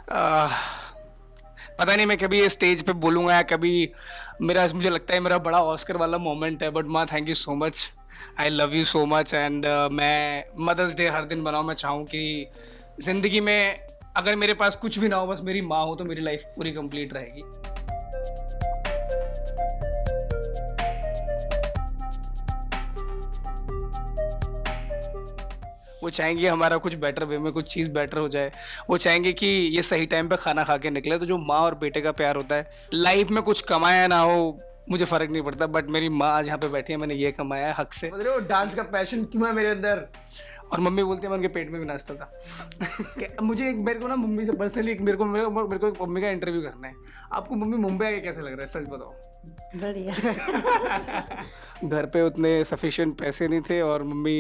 आह, पता नहीं मैं कभी ये स्टेज पे बोलूँगा या कभी मेरा मुझे लगता है मेरा बड़ा ऑस्कर वाला मोमेंट है, बट माँ thank you so much, I love you so much and मैं मदर्स डे हर दिन मनाऊँ। मैं चाहूँ कि ज़िंदगी में अगर मेरे पास कुछ भी ना हो, बस मेरी माँ हो तो मेरी लाइफ पूरी कंप्लीट रहेगी। वो चाहेंगे हमारा कुछ बेटर वे में कुछ चीज़ बेटर हो जाए। वो चाहेंगे कि ये सही टाइम पे खाना खा के निकले। तो जो माँ और बेटे का प्यार होता है, लाइफ में कुछ कमाया ना हो मुझे फ़र्क नहीं पड़ता, बट मेरी माँ आज यहाँ पे बैठी है, मैंने ये कमाया है हक से। समझ रहे हो डांस का पैशन क्यों है मेरे अंदर। और मम्मी बोलती है मैं उनके पेट में भी नाचता था। मुझे एक मेरे को ना मम्मी से पर्सनली मेरे को एक मम्मी का इंटरव्यू करना है। आपको मम्मी मुंबई आके कैसे लग रहा है, सच बताओ। बढ़िया। घर पे उतने सफिशिएंट पैसे नहीं थे और मम्मी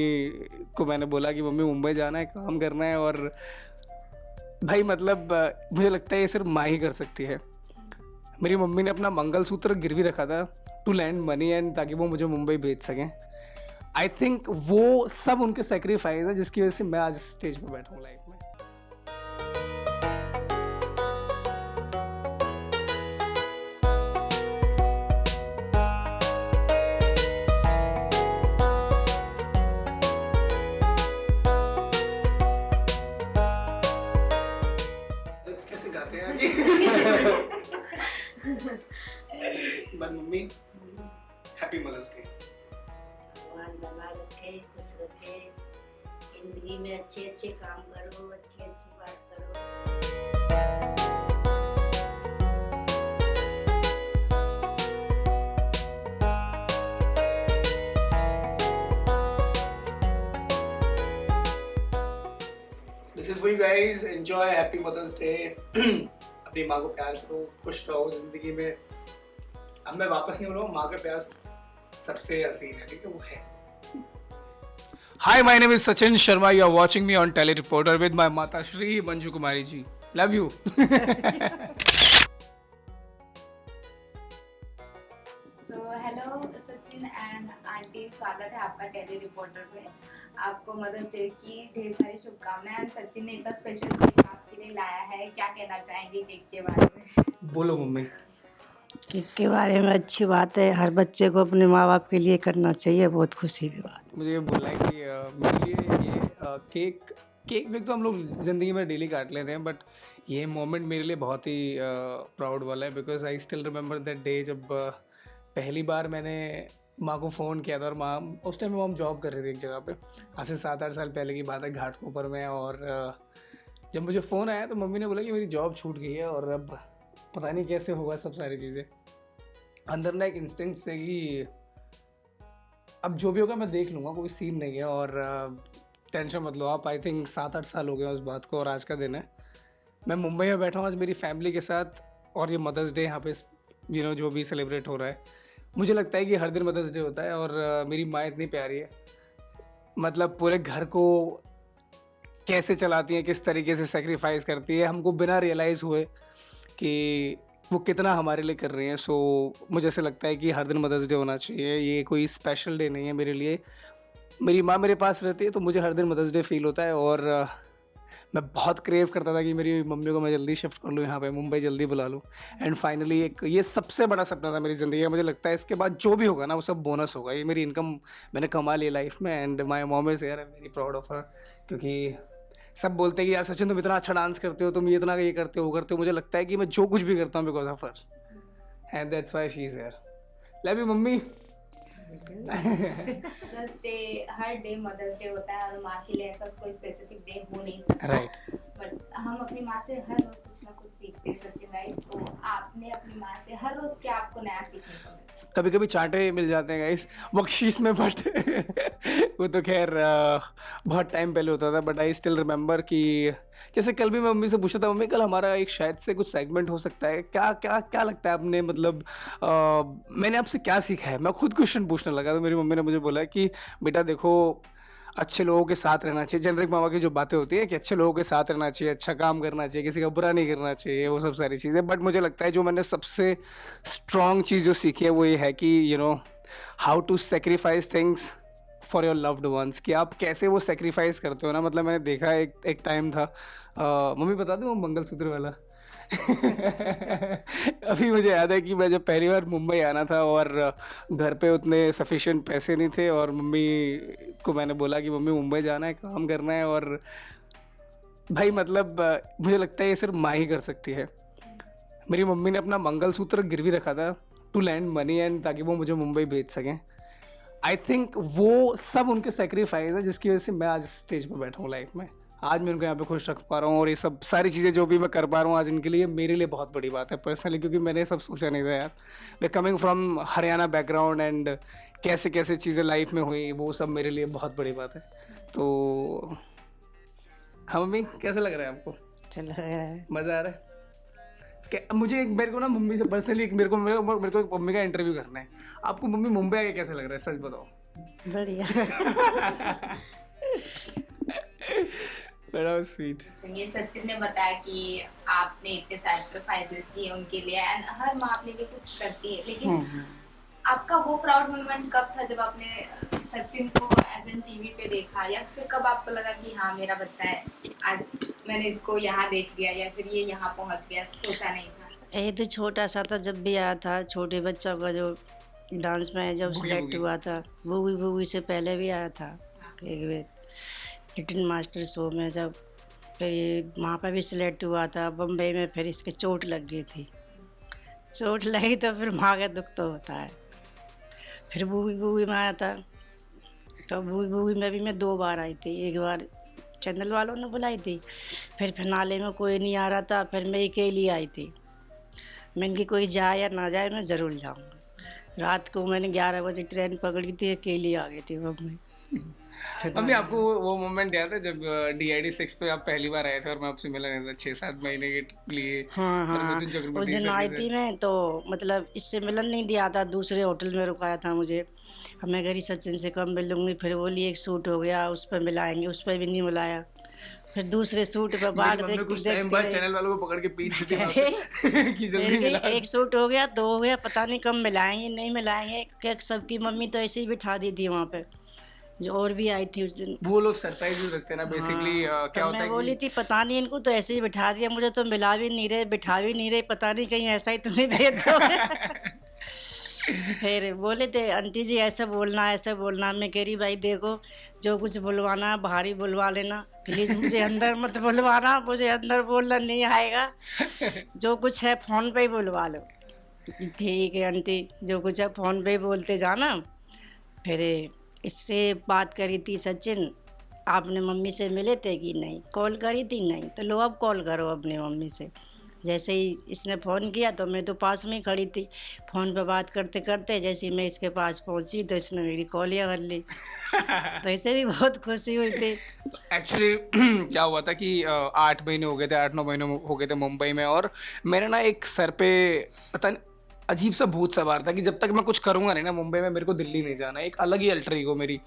को मैंने बोला कि मम्मी मुंबई जाना है, काम करना है। और भाई मतलब मुझे लगता है ये सिर्फ माँ ही कर सकती है। मेरी मम्मी ने अपना मंगलसूत्र गिरवी रखा था टू लैंड मनी एंड ताकि वो मुझे मुंबई भेज सकें। आई थिंक वो सब उनके सेक्रीफाइस है जिसकी वजह से मैं आज स्टेज पे बैठा हूँ लाइफ में। कैसे गाते हैं but mummy happy mother's day. भगवान लगा रखे, खुश रखे, जिंदगी में अच्छे अच्छे काम करो, अच्छी अच्छी बात करो। This is for you guys, enjoy, happy mother's day. अपनी माँ को प्यार करो, खुश रहो जिंदगी में। अब मैं वापस नहीं बोलूँगा, माँ का प्यार सबसे हसीन है, ठीक है, वो है। Hi, my name is Sachin Sharma. You are watching me on Tele Reporter with my Mata Shri Manju Kumari ji. Love you. तो हेलो सचिन एंड आंटी, स्वागत है आपका टेली रिपोर्टर पे। आपको मदर्स डे की ढेर सारी शुभकामनाएं। सचिन ने इतना स्पेशल केक आपके लिए लाया है, क्या कहना चाहेंगे केक के बारे में? बोलो मम्मी। केक के बारे में अच्छी बात है, हर बच्चे को अपने माँ बाप के लिए करना चाहिए, बहुत खुशी की बात। मुझे ये बोलना है कि मेरे लिए ये केक वेक तो हम लोग ज़िंदगी में डेली काट लेते हैं, बट ये मोमेंट मेरे लिए बहुत ही प्राउड वाला है। Because I still remember that day जब पहली बार मैंने माँ को फ़ोन किया था। और माँ उस टाइम हम जॉब कर रहे थे एक जगह पे, आज से 7-8 साल पहले की बात है, घाटकोपर में। और जब मुझे फ़ोन आया तो मम्मी ने बोला कि मेरी जॉब छूट गई है और अब पता नहीं कैसे होगा सब सारी चीज़ें। अंदर ना एक इंस्टेंट से कि अब जो भी होगा मैं देख लूँगा, कोई सीन नहीं है और टेंशन मत लो आप। आई थिंक 7-8 साल हो गए उस बात को और आज का दिन है। मैं मुंबई में बैठा हूँ आज मेरी फैमिली के साथ और ये मदर्स डे यहाँ पे जो भी सेलिब्रेट हो रहा है। मुझे लगता है कि हर दिन मदर्स डे होता है और मेरी माँ इतनी प्यारी है, मतलब पूरे घर को कैसे चलाती है, किस तरीके से सेक्रीफाइस करती है, हमको बिना रियलाइज़ हुए कि वो कितना हमारे लिए कर रही हैं। सो मुझे ऐसे लगता है कि हर दिन मदर्स डे होना चाहिए। ये कोई स्पेशल डे नहीं है मेरे लिए। मेरी माँ मेरे पास रहती है तो मुझे हर दिन मदर्स डे फील होता है। और मैं बहुत क्रेव करता था कि मेरी मम्मी को मैं जल्दी शिफ्ट कर लूँ यहाँ पे, मुंबई जल्दी बुला लूँ। एंड फाइनली एक ये सबसे बड़ा सपना था मेरी ज़िंदगी में। मुझे लगता है इसके बाद जो भी होगा ना वो सब बोनस होगा। ये मेरी इनकम मैंने कमा ली लाइफ में and my mom is here, I am very proud of her. क्योंकि सब बोलते हैं कि यार सचिन तुम इतना अच्छा डांस करते हो, तुम ये इतना ये करते हो वो करते हो। मुझे लगता है कि मैं जो कुछ भी करता हूँ because of her, and that's why she is here. Love you mummy. Mother's day, हर डे मदर्स डे होता है और माँ के लिए ऐसा कोई स्पेसिफिक डे हो नहीं सकता। राइट। बट हम अपनी माँ से हर रोज कुछ ना कुछ सीखते हैं सचिन, राइट? तो आपने अपनी माँ से हर रोज क्या आपको नया सीखने को मिला? कभी कभी चांटे मिल जाते हैं गाइस बख्शीश में, बट वो तो खैर बहुत टाइम पहले होता था। बट आई स्टिल रिमेंबर कि जैसे कल भी मैं मम्मी से पूछा था, मम्मी कल हमारा एक शायद से कुछ सेगमेंट हो सकता है, क्या क्या क्या लगता है आपने, मतलब मैंने आपसे क्या सीखा है। मैं खुद क्वेश्चन पूछने लगा तो मेरी मम्मी ने मुझे बोला कि बेटा देखो, अच्छे लोगों के साथ रहना चाहिए। जेनरिक मामा की जो बातें होती है कि अच्छे लोगों के साथ रहना चाहिए, अच्छा काम करना चाहिए, किसी का बुरा नहीं करना चाहिए, वो सब सारी चीज़ें। बट मुझे लगता है जो मैंने सबसे स्ट्रॉन्ग चीज़ जो सीखी है वो ये है कि how to sacrifice things for your loved ones कि आप कैसे वो सेक्रीफाइस करते हो ना। मतलब मैंने देखा एक टाइम था, मम्मी बता दूँ वो मंगलसूत्र वाला। अभी मुझे याद है कि मैं जब पहली बार मुंबई आना था और घर पे उतने सफिशिएंट पैसे नहीं थे, और मम्मी को मैंने बोला कि मम्मी मुंबई जाना है, काम करना है। और भाई मतलब मुझे लगता है ये सिर्फ माँ ही कर सकती है। मेरी मम्मी ने अपना मंगलसूत्र गिरवी रखा था टू लैंड मनी एंड ताकि वो मुझे मुंबई भेज सकें। आई थिंक वो सब उनके सेक्रीफाइस है जिसकी वजह से मैं आज स्टेज पर बैठा हूँ लाइफ में। आज मैं उनको यहाँ पे खुश रख पा रहा हूँ, और ये सब सारी चीज़ें जो भी मैं कर पा रहा हूँ आज इनके लिए, मेरे लिए बहुत बड़ी बात है पर्सनली, क्योंकि मैंने ये सब सोचा नहीं था यार। Way coming from Haryana background and कैसे कैसे चीज़ें लाइफ में हुई, वो सब मेरे लिए बहुत बड़ी बात है। तो हाँ मम्मी, कैसा लग रहा है आपको? चल रहा है। मज़ा आ रहा है? मुझे एक मेरे को ना मम्मी से पर्सनली मेरे को मम्मी का इंटरव्यू करना है। आपको मम्मी मुंबई आके कैसा लग रहा है, सच बताओ? बढ़िया। बड़ा स्वीट। ये सचिन ने बताया कि आपने इतने सैक्रिफाइसेस किए उनके लिए, एंड हर माँ अपने लिए कुछ करती है, लेकिन आपका वो प्राउड मोमेंट कब था जब आपने सचिन को एज एन टीवी पे देखा, या फिर कब आपको लगा कि हाँ मेरा बच्चा है, आज मैंने इसको यहाँ देख लिया, या फिर ये यहाँ पहुँच गया, सोचा नहीं था? ये तो छोटा सा था जब भी आया था, छोटे बच्चों का जो डांस में जब बूगी सिलेक्ट बूगी। हुआ था, बूगी बूगी से पहले भी आया था एक बार लिटिल मास्टर शो में, जब फिर ये वहाँ पर भी सिलेक्ट हुआ था बम्बई में। फिर इसके चोट लग गई थी, चोट लगी तो फिर माँ का दुख तो होता है। फिर बूगी बूगी में आया था, तो बूगी बूगी में भी मैं 2 बार आई थी। एक बार चैनल वालों ने बुलाई थी, फिर फिनाले में कोई नहीं आ रहा था, फिर मैं अकेली आई थी। मैंने कि कोई जाए या ना जाए मैं ज़रूर जाऊँगी। रात को मैंने 11 बजे ट्रेन पकड़ी थी, अकेली आ गई थी मम्मी। मम्मी आपको वो मोमेंट याद है जब DID 6 पे आप पहली बार आए थे और मैं आपसे मिला नहीं था 6-7 महीने के लिए? हाँ हाँ, और नितिन उस चक्रवर्ती दिन सर आई के थी थे। मैं, तो मतलब इससे मिलन नहीं दिया था, दूसरे होटल में रुकाया था मुझे। अब मैं गरी सचिन से कब मिलूंगी, फिर बोली एक सूट हो गया उस पर मिलाएंगे, उस पर भी नहीं मिलाया। फिर दूसरे सूट पर मेरी बाट मम्मी देखती कुछ टाइम देखती बाद रही। चैनल वालों को पकड़ के पीट देती वहाँ अरे, पे कि जल्दी फिर भी मिला। एक सूट हो गया, 2 हो गया, पता नहीं कब मिलाएंगे नहीं मिलाएंगे। क्या सबकी मम्मी तो ऐसे ही बिठा दी थी वहाँ पे, जो और भी आई थी उस दिन। वो लोग सरप्राइज भी रखते हैं ना बेसिकली। हाँ, क्या तो होता मैं है बोली कि थी पता नहीं इनको तो ऐसे ही बिठा दिया, मुझे तो मिला भी नहीं रहे, बिठा भी नहीं रहे, पता नहीं कहीं ऐसा ही तुम्हें भेज दो। फिर बोले थे आंटी जी ऐसा बोलना ऐसा बोलना। मैं कह रही भाई देखो, जो कुछ बुलवाना भारी बुलवा लेना, प्लीज़ मुझे अंदर मत बुलवाना, मुझे अंदर बोलना नहीं आएगा, जो कुछ है फ़ोन पे ही बुलवा लो। ठीक है आंटी, जो कुछ है फ़ोन पे ही बोलते जाना। फिर इससे बात करी थी सचिन, आपने मम्मी से मिले थे कि नहीं? कॉल करी थी नहीं, तो लो अब कॉल करो अपनी मम्मी से। जैसे ही इसने फ़ोन किया तो मैं तो पास में ही खड़ी थी, फ़ोन पे बात करते करते जैसे ही मैं इसके पास पहुंची तो इसने मेरी कॉलियाँ कर ली। तो इसे भी बहुत खुशी हुई थी। एक्चुअली क्या हुआ था कि 8 महीने हो गए थे, 8-9 महीने हो गए थे मुंबई में, और मेरे ना एक सर पे पता नहीं अजीब सा भूत सवार था कि जब तक मैं कुछ करूँगा नहीं ना मुंबई में, मेरे को दिल्ली नहीं जाना। एक अलग ही अल्टर ईगो मेरी।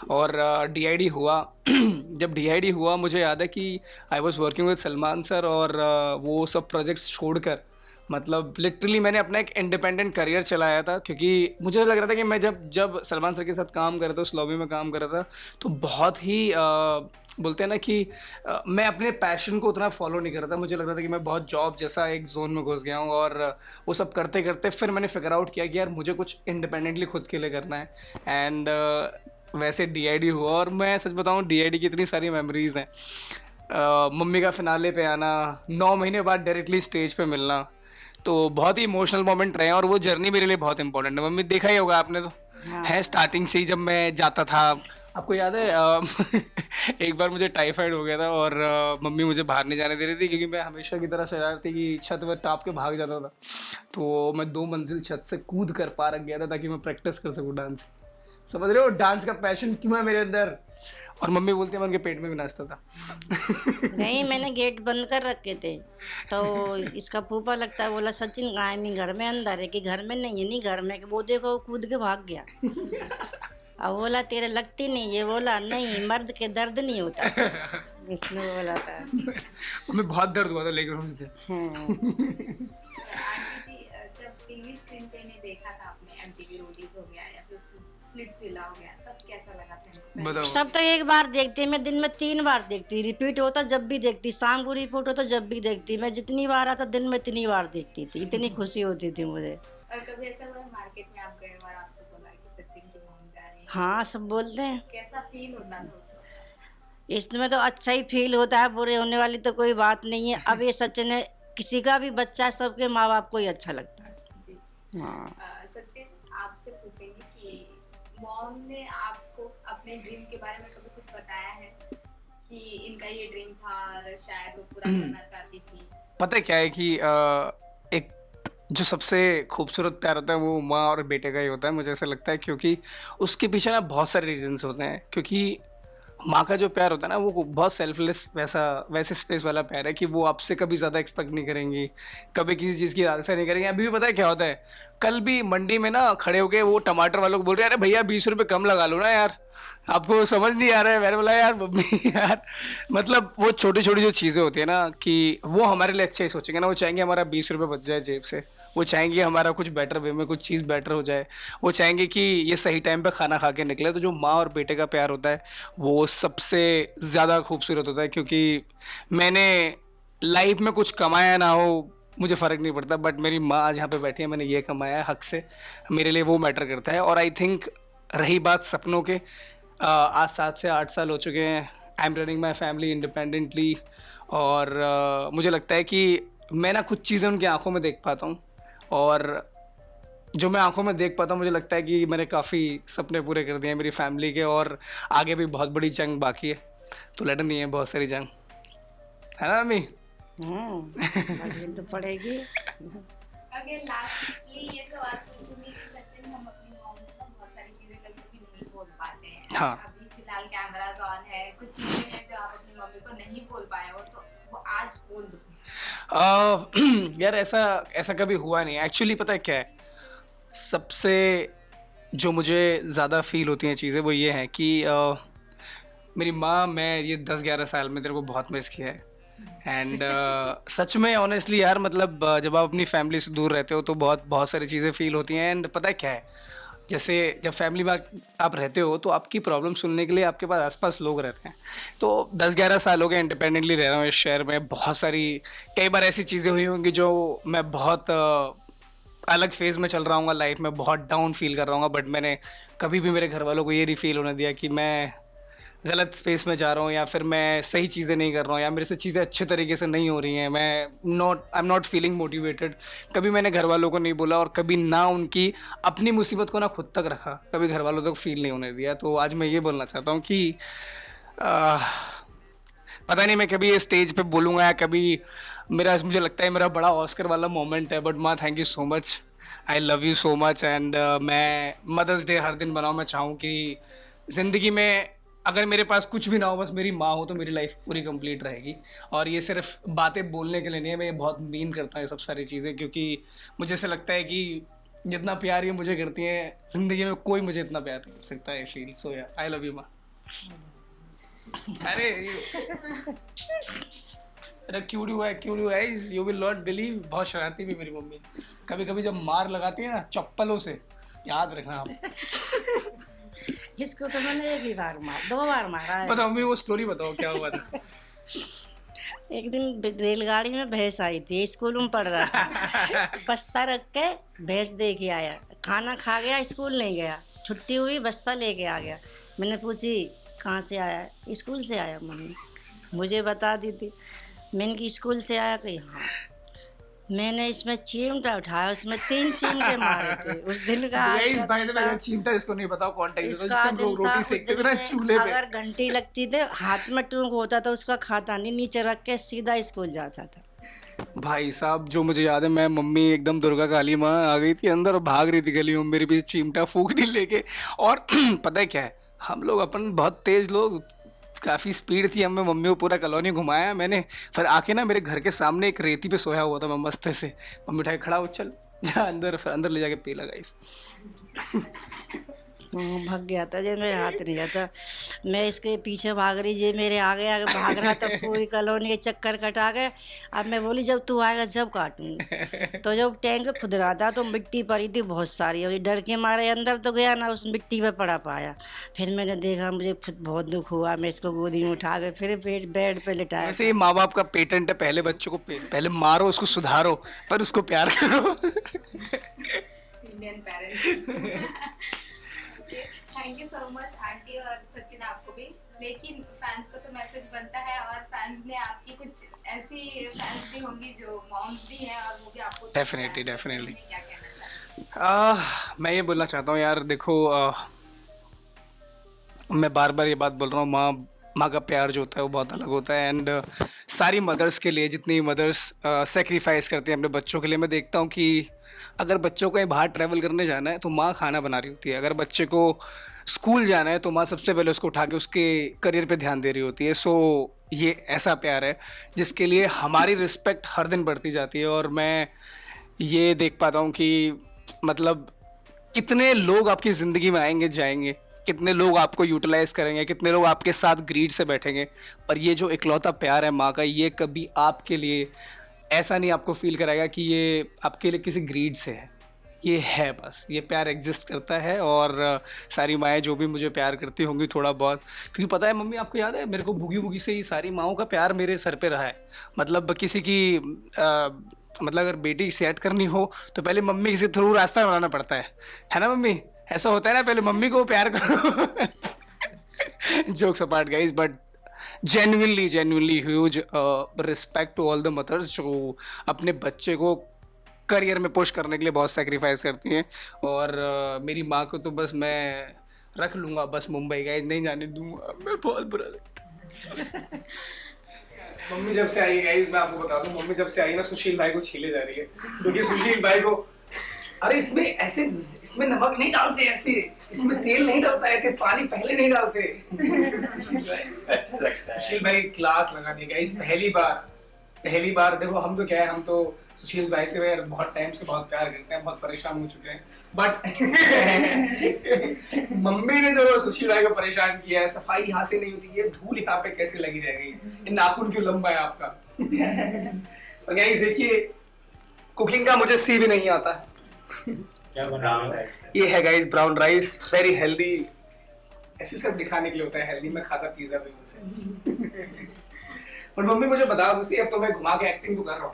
और DID हुआ। जब DID हुआ मुझे याद है कि I was working with Salman sir, और वो सब प्रोजेक्ट्स छोड़कर मतलब लिटरली मैंने अपना एक इंडिपेंडेंट करियर चलाया था, क्योंकि मुझे लग रहा था कि मैं जब सलमान सर के साथ काम कर रहा था, उस लॉबी में काम कर रहा था, तो बहुत ही बोलते हैं ना कि मैं अपने पैशन को उतना फॉलो नहीं कर रहा था। मुझे लग रहा था कि मैं बहुत जॉब जैसा एक जोन में घुस गया हूँ, और वो सब करते करते फिर मैंने फिगर आउट किया कि यार मुझे कुछ इंडिपेंडेंटली खुद के लिए करना है। एंड वैसे DID हुआ, और मैं सच बताऊँ DID की इतनी सारी मेमोरीज़ हैं। मम्मी का फिनाले पे आना, 9 महीने बाद डायरेक्टली स्टेज पे मिलना, तो बहुत ही इमोशनल मोमेंट रहे हैं, और वो जर्नी मेरे लिए बहुत इंपॉर्टेंट है। मम्मी देखा ही होगा आपने तो है स्टार्टिंग से ही, जब मैं जाता था, आपको याद है एक बार मुझे टाइफाइड हो गया था, और मम्मी मुझे बाहर नहीं जाने दे रही थी, क्योंकि मैं हमेशा की तरह शरारती कि छत पर टाप के भाग जाता था। तो मैं 2 मंजिल छत से कूद कर पार गया था ताकि मैं प्रैक्टिस कर सकूँ डांस। समझ रहे हो डांस का पैशन क्यों है मेरे अंदर? और मम्मी बोलती है मैं उनके पेट में भी नाचता था। नहीं, मैंने गेट बंद कर रखे थे, तो इसका फूफा लगता है बोला सचिन कहाँ है? नहीं घर में अंदर है। कि घर में नहीं है? नहीं घर में। कि वो देखो वो कूद के भाग गया। अब बोला तेरे लगती नहीं है? बोला नहीं, मर्द के दर्द नहीं होता। इसने बोला था। मम्मी बहुत दर्द हुआ था लेकिन उस दिन। आंटी जी, जब टीवी स्क्रीन पे नहीं देखा था आपने, MTV रोडीज हो गया या फिर स्प्लिट्स विला हो गया, तब कैसा लगा था? बताओ। सब तो एक बार देखती है, मैं दिन में 3 बार देखती, रिपीट होता जब भी देखती, शाम को रिपोर्ट होता जब भी देखती, मैं जितनी बार आता दिन में इतनी बार देखती थी, इतनी खुशी होती थी मुझे। और कभी ऐसा हुआ मार्केट में आप गए और आपको बोला कि सचिन की मॉम जा रही है, हाँ, सब बोलते हैं। कैसा फील होता था उस वक्त? इसमें तो अच्छा ही फील होता है, बुरे होने वाली तो कोई बात नहीं है। अब ये सचिन है, किसी का भी बच्चा है, सबके माँ बाप को ही अच्छा लगता है। जी। हाँ। सचिन, आपसे पूछेंगे कि मॉम ने आपको अपने ड्रीम के बारे में कभी कुछ बताया है कि इनका ये ड्रीम था और शायद वो पूरा करना चाहती थी? पता है क्या है कि एक जो सबसे खूबसूरत प्यार होता है वो माँ और बेटे का ही होता है, मुझे ऐसा लगता है, क्योंकि उसके पीछे ना बहुत सारे रीजंस होते हैं। क्योंकि माँ का जो प्यार होता है ना वो बहुत सेल्फलेस वैसे स्पेस वाला प्यार है कि वो आपसे कभी ज़्यादा एक्सपेक्ट नहीं करेंगी, कभी किसी चीज़ की आंसर नहीं करेंगे। अभी भी पता है क्या होता है, कल भी मंडी में ना खड़े होके वो टमाटर वालों को बोल रहे हैं, अरे भैया 20 रुपये कम लगा लो ना यार, आपको समझ नहीं आ रहा है। मैंने बोला यार मम्मी यार, मतलब वो छोटी छोटी जो चीज़ें होती है ना कि वो हमारे लिए अच्छे ही सोचेंगे ना, वो चाहेंगे हमारा 20 रुपये बच जाए जेब से, वो चाहेंगे हमारा कुछ बेटर वे में कुछ चीज़ बेटर हो जाए, वो चाहेंगे कि ये सही टाइम पे खाना खा के निकले। तो जो माँ और बेटे का प्यार होता है वो सबसे ज़्यादा खूबसूरत होता है। क्योंकि मैंने लाइफ में कुछ कमाया ना हो मुझे फ़र्क नहीं पड़ता, बट मेरी माँ आज यहाँ पे बैठी है, मैंने ये कमाया है हक से, मेरे लिए वो मैटर करता है। और आई थिंक रही बात सपनों के, आज 7 से 8 साल हो चुके हैं, I am running my family independently. और मुझे लगता है कि मैं ना कुछ चीज़ें उनकी आंखों में देख पाता हूँ, और जो मैं आंखों में देख पाता हूँ मुझे लगता है कि मैंने काफ़ी सपने पूरे कर दिए हैं मेरी फैमिली के, और आगे भी बहुत बड़ी जंग बाकी है, तो लड़नी है बहुत सारी जंग, है ना मम्मी? लड़नी तो पड़ेगी। अगर लास्टली ये सवाल पूछूंगी कि सचिन, हम अपनी मॉम से ना बहुत सारी चीजें कभी भी नहीं बोल पाते हैं। हाँ। अभी फिलहाल कैमरास ऑन है, कुछ चीजें हैं जो आप अपनी मम्मी को नहीं बोल पाए हो, तो वो आज बोल दो। यार ऐसा कभी हुआ नहीं एक्चुअली। पता है क्या है, सबसे जो मुझे ज़्यादा फील होती हैं चीज़ें वो ये हैं कि मेरी माँ, मैं ये 10-11 साल में तेरे को बहुत मिस किया है। एंड सच में ऑनेस्टली यार, मतलब जब आप अपनी फैमिली से दूर रहते हो तो बहुत सारी चीज़ें फील होती हैं। एंड पता है क्या है, जैसे जब फैमिली में आप रहते हो तो आपकी प्रॉब्लम सुनने के लिए आपके पास आसपास लोग रहते हैं। तो 10-11 साल हो गए इंडिपेंडेंटली रह रहा हूँ इस शहर में, बहुत सारी कई बार ऐसी चीज़ें हुई होंगी जो मैं बहुत अलग फेज़ में चल रहा हूँ लाइफ में, बहुत डाउन फील कर रहा हूँ, बट मैंने कभी भी मेरे घर वालों को ये नहीं फील होने दिया कि मैं गलत स्पेस में जा रहा हूँ या फिर मैं सही चीज़ें नहीं कर रहा हूँ या मेरे से चीज़ें अच्छे तरीके से नहीं हो रही हैं, I am not feeling motivated. कभी मैंने घर वालों को नहीं बोला, और कभी ना उनकी अपनी मुसीबत को ना खुद तक रखा, कभी घर वालों तक फील नहीं होने दिया। तो आज मैं ये बोलना चाहता हूँ कि पता नहीं मैं कभी ये स्टेज पे बोलूँगा या कभी मुझे लगता है मेरा बड़ा ऑस्कर वाला मोमेंट है, बट माँ thank you so much, I love you so much. And मैं मदर्स डे हर दिन बनाऊँ, मैं चाहूँ कि ज़िंदगी में अगर मेरे पास कुछ भी ना हो, बस मेरी माँ हो, तो मेरी लाइफ पूरी कंप्लीट रहेगी। और ये सिर्फ बातें बोलने के लिए नहीं है, मैं ये बहुत मीन करता हूँ ये सब सारी चीज़ें, क्योंकि मुझे ऐसा लगता है कि जितना प्यार ये मुझे करती हैं ज़िंदगी में कोई मुझे इतना प्यार नहीं कर सकता है। फील सो या आई लव यू माँ। अरे क्यों है यू विल नॉट बिलीव, बहुत शरारती भी मेरी मम्मी, कभी कभी जब मार लगाती है ना चप्पलों से, याद रखना आप। इसको तो मैंने 1 ही बार 2 बार मारा है। बताओ मम्मी, वो स्टोरी बताओ क्या हुआ था। एक दिन रेलगाड़ी में भैंस आई थी, स्कूल में पढ़ रहा था, बस्ता रख के भैंस दे के आया, खाना खा गया, स्कूल नहीं गया, छुट्टी हुई बस्ता लेके आ गया। मैंने पूछी कहाँ से आया, स्कूल से आया मम्मी, मुझे बता दी थी। मैंने कि स्कूल से आया कि हाँ। मैंने इसमें चिमटा उठाया, उसमें 3 चिमटे मारे थे। उस दिन का चिमटा इसको नहीं बताओ कॉन्टेक्स्ट, इसका दिन था। रोटी उस सेकते दिन थे ना से चूल्हे पे। अगर घंटी लगती थी हाथ में टूंक होता था, उसका खाता नहीं, नीचे रख के सीधा स्कूल जाता था। भाई साहब, जो मुझे याद है, मैं मम्मी एकदम दुर्गा काली माँ आ गई थी अंदर और भाग रही थी गली में मेरे पीछे चिमटा फूकने लेके। और पता है क्या है, हम लोग अपन बहुत तेज लोग, काफ़ी स्पीड थी हमें, मम्मी को पूरा कॉलोनी घुमाया मैंने। फिर आके ना मेरे घर के सामने एक रेती पे सोया हुआ था मैं मस्त से, मम्मी उठाए खड़ा हो चल जा अंदर, फिर अंदर ले जाके पी लगा इस। भाग गया था, जे मेरे हाथ नहीं जाता। मैं इसके पीछे भाग रही, जे मेरे आगे आगे भाग रहा था, पूरी कॉलोनी के चक्कर कटा गए। अब मैं बोली जब तू आएगा जब काटूंगी। तो जब टैंक खुद रहा था तो मिट्टी पड़ी थी बहुत सारी, और डर के मारे अंदर तो गया ना, उस मिट्टी पे पड़ा पाया। फिर मैंने देखा, मुझे खुद बहुत दुख हुआ। मैं इसको गोदी में उठा के फिर बेड पे लिटाया। वैसे ये माँ बाप का पेटेंट है, पहले बच्चों को पहले मारो, उसको सुधारो, पर उसको प्यार करो। Indian parents. Thank you so much aunty और सचिन, आपको भी। लेकिन फैंस को तो मैसेज बनता है, और फैंस में आपकी कुछ ऐसी फैंस भी होंगी जो मॉम्स भी हैं, और वो भी आपको डेफिनेटली डेफिनेटली। क्या कहना चाहते हैं? मैं ये बोलना चाहता हूँ यार, देखो मैं बार बार ये बात बोल रहा हूँ, माँ का प्यार जो होता है वो बहुत अलग होता है। एंड सारी मदर्स के लिए, जितनी मदर्स सेक्रीफाइस करती हैं अपने बच्चों के लिए, मैं देखता हूँ कि अगर बच्चों को कहीं बाहर ट्रैवल करने जाना है तो माँ खाना बना रही होती है, अगर बच्चे को स्कूल जाना है तो माँ सबसे पहले उसको उठा के उसके करियर पे ध्यान दे रही होती है। सो ये ऐसा प्यार है जिसके लिए हमारी रिस्पेक्ट हर दिन बढ़ती जाती है। और मैं ये देख पाता हूँ कि मतलब कितने लोग आपकी ज़िंदगी में आएंगे जाएंगे, कितने लोग आपको यूटिलाइज करेंगे, कितने लोग आपके साथ ग्रीड से बैठेंगे, पर ये जो इकलौता प्यार है माँ का, ये कभी आपके लिए ऐसा नहीं आपको फील कराएगा कि ये आपके लिए किसी ग्रीड से है। ये है, बस ये प्यार एग्जिस्ट करता है। और सारी माएँ जो भी मुझे प्यार करती होंगी थोड़ा बहुत, क्योंकि पता है मम्मी, आपको याद है मेरे को भूगी भूगी से ही सारी माँओं का प्यार मेरे सर पे रहा है। मतलब किसी की मतलब अगर बेटी सेट करनी हो तो पहले मम्मी के थ्रू रास्ता बनाना पड़ता है ना मम्मी? ऐसा होता है ना, पहले मम्मी को प्यार करो। Jokes apart guys, but genuinely huge respect to all the mothers जो अपने बच्चे को करियर में पुश करने के लिए बहुत सेक्रीफाइस करती हैं। और मेरी माँ को तो बस मैं रख लूँगा बस मुंबई, गाइस नहीं जाने दूँगा मैं, बहुत बुरा लगता है। मम्मी जब से आई है गाइस, मैं आपको बता दूं, मम्मी जब से आई ना, सुशील भाई को छीले जा रही है, क्योंकि सुशील भाई को, अरे इसमें ऐसे, इसमें नमक नहीं डालते ऐसे, इसमें तेल नहीं डालता ऐसे, पानी पहले नहीं डालते। अच्छा लगता है। सुशील भाई क्लास लगा दी गाइस, पहली बार देखो, हम तो क्या है, हम तो सुशील भाई से बहुत टाइम से बहुत प्यार करते हैं, बहुत परेशान हो चुके हैं, बट मम्मी ने जो सुशील भाई को परेशान किया है, सफाई यहाँ से नहीं होती, ये धूल यहाँ पे कैसे लगी रह गई, ये नाखून क्यों लंबा है आपका। और गाइस देखिए, कुकिंग का मुझे सी भी नहीं आता। क्या ब्राउन राइस? ये है guys brown rice, very healthy, ऐसे सब दिखाने के लिए होता है हेल्दी। मैं खाता पिज्जा भी वैसे। और मम्मी मुझे बता दो, अब तो मैं घुमा के एक्टिंग तो कर रहा हूँ।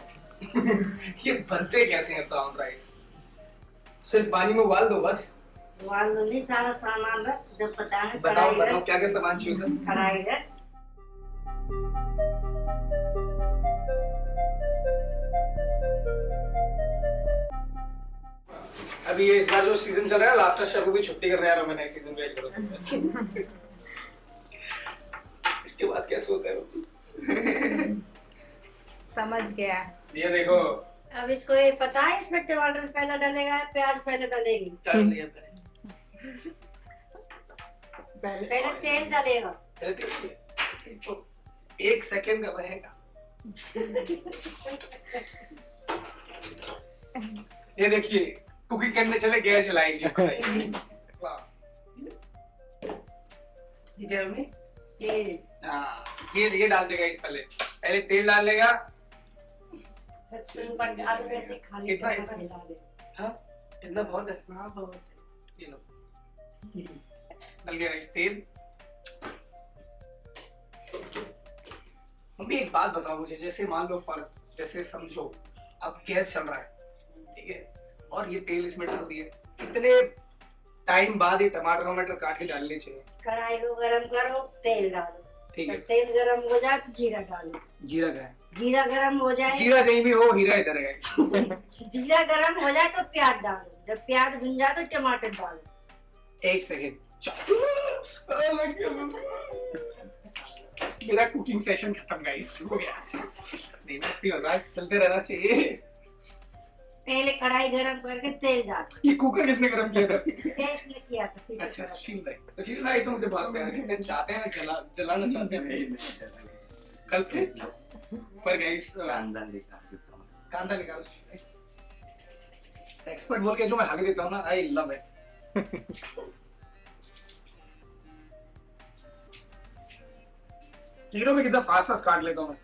ये बनते कैसे हैं ब्राउन राइस? सिर्फ पानी में उबाल दो बस? उबाल दो नहीं, सारा सामान रख, जब बताओ बताओ क्या क्या सामान चाहिए होता है? कढ़ाई रख, अभी ये इस बार जो सीजन चल रहा है, लाफ्टर शेफ को भी छुट्टी करने आ रहा हूं मैं, नेक्स्ट सीजन वेट करो। इसके बाद कैसे होता है? समझ गया। ये देखो, अब इसको ये पता है, इसमें टमाटर पहले डलेगा, प्याज पहले डलेगी, पहले तेल डलेगा। तो 1 सेकंड का बनेगा। ये देखिए, कुकिंग करने चले, गैस जलाएंगे। ठीक है मम्मी? ये डाल देगा इस, पहले तेल डाल लेगा, ऊपर डाल के ऐसे खाली इतना चम्मच से डाल दे। हाँ इतना बहुत है? हाँ बहुत। ये लो, डल गया इस तेल। मम्मी एक बात बताओ मुझे, जैसे मान लो जैसे समझो अब गैस चल रहा है, ठीक है, और ये तेल इसमें डाल दिए, कितने टाइम बाद ये टमाटर काट के डालने चाहिए? कढ़ाई को गरम करो, तेल डालो, ठीक है, तेल गरम हो जाए तो जीरा डालो। जीरा का है? जीरा गरम हो जाए, जीरा कहीं भी हो, हीरा इधर है। जीरा गरम हो जाए तो प्याज डालो, जब प्याज भुन जाए तो टमाटर डालो। 1 सेकंड, मेरा कुकिंग सेशन खत्म गाइस, हो गया। नहीं होता, चलते रहना चाहिए। पहले कढ़ाई गरम करके तेल डालो। ये कुकर किसने गरम किया था? गैस ने किया था पीछे। अच्छा, सुशील भाई तो मुझे बहुत प्यार करते हैं, चाहते हैं जलाना चाहते हैं कल पे, पर गाइस कांदा निकालो। एक्सपर्ट बोल के जो मैं हावी देता हूँ ना, आई लव इट। हीरो में कितना फास्ट फास्ट काट लेता हूँ मैं।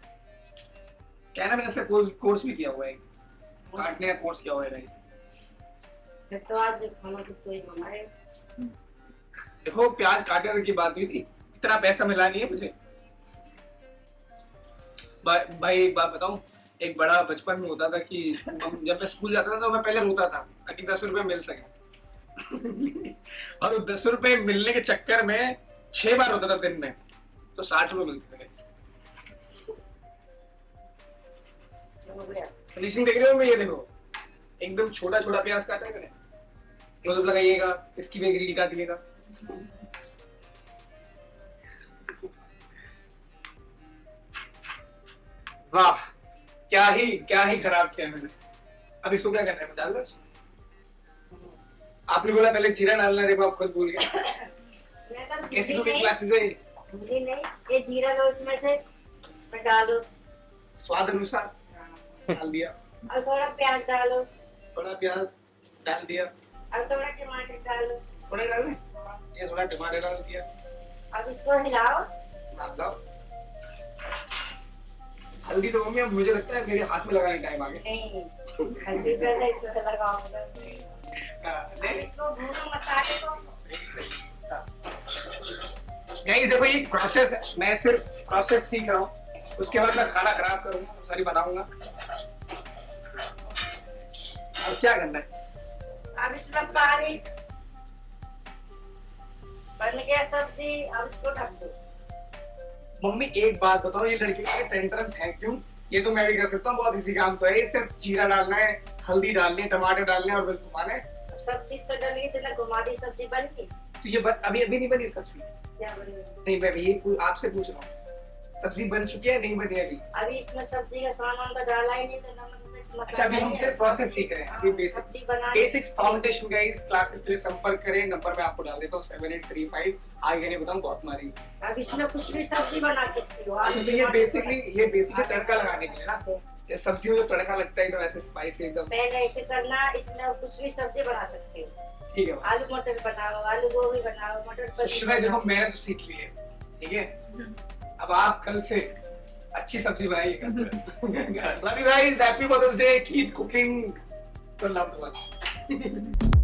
कहना मैंने इसका कोर्स भी किया हुआ है, काटने का कोर्स किया हुआ है गाइस। फिर तो आज भी खाना तो ही बनाए। देखो प्याज काटने की बात हुई थी, इतना पैसा मिला नहीं है मुझे। भाई एक बात बताऊं, एक बड़ा बचपन में होता था कि जब मैं स्कूल जाता था तो मैं पहले रोता था ताकि 10 रुपए मिल सके। और 10 रुपए मिलने के चक्कर में 6 बार होता था दिन में, तो 60 रुपए मिलते थे गाइस। फिनिशिंग देख रहे हो? मैं ये देखो एकदम छोटा छोटा प्याज काटा है मैंने। क्लोजअप लगाइएगा, इसकी भी ग्रिल काटिएगा। वाह क्या ही खराब किया मैंने। अब इसको क्या करना है, मैं डाल दूं इसको? आपने बोला पहले जीरा डालना है, देखो आप खुद भूल गए। कैसी कुकिंग क्लासेस है? भूली नहीं, ये जीरा लो इसमें से, इसमें डालो, स्वाद अनुसार डाल दिया, और थोड़ा प्याज डालो, थोड़ा प्याज डाल दिया, और थोड़ा टमाटर डालो, थोड़ा डाल दें, ये थोड़ा टमाटर डाल दिया। अब इसको हिलाओ। डाल दो हल्दी। तो मम्मी अब मुझे लगता है मेरे हाथ में लगाने टाइम आ गया। नहीं, हल्दी पहले इसमें लगाओ। नेक्स्ट इसको भूनो मसाले को। नहीं देखो ये प्रोसेस है, मैं सिर्फ प्रोसेस सीख रहा हूँ, उसके बाद मैं खाना खराब करूंगा, सॉरी बनाऊंगा। अब क्या करना है? अब इसमें पानी बन गया सब्जी, अब इसको ढक दो। मम्मी एक बात बताओ, ये लड़के के टेंट्रम्स हैं क्यों? ये तो मैं भी कर सकता हूँ, बहुत इजी काम तो है। ये सिर्फ जीरा डालना है, हल्दी डालनी है, टमाटर डालने हैं और बस घुमाना है। सब चीज तो डली थी ना, घुमा दी, सब्जी बन गई। तो ये अभी नहीं बनी सब्जी? क्या बनी? नहीं मैं ये आपसे पूछ रहा हूँ, सब्जी बन चुकी है नहीं बनी अभी? अभी इसमें सब्जी का सामान तो डाला ही नहीं, तो नमक मिर्च मसाला। अच्छा अभी हम सिर्फ प्रोसेस सीख रहे हैं, अभी सब्जी बनानी। बेसिक्स फाउंडेशन गाइस क्लासेस के लिए संपर्क करें, नंबर मैं आपको डाल देता हूँ 7835। आगे नहीं बताऊँ बहुत मारी। अब इसमें कुछ भी सब्जी बना सकती हो। अच्छा तो ये बेसिकली तड़का लगाने के लिए ना, ये सब्जी में जो तड़का लगता है एकदम ऐसे स्पाइसी एकदम। पहले ऐसे करना, इसमें कुछ भी सब्जी बना सकते हो। ठीक है आलू मटर बनाओ, आलू गोभी बनाओ, मटर पनीर भाई देखो बनाओ। मैंने तो सीख ली है, ठीक है? अब आप कल से अच्छी सब्जी बनाइएगा। Love you guys, happy mother's day, keep cooking, love you.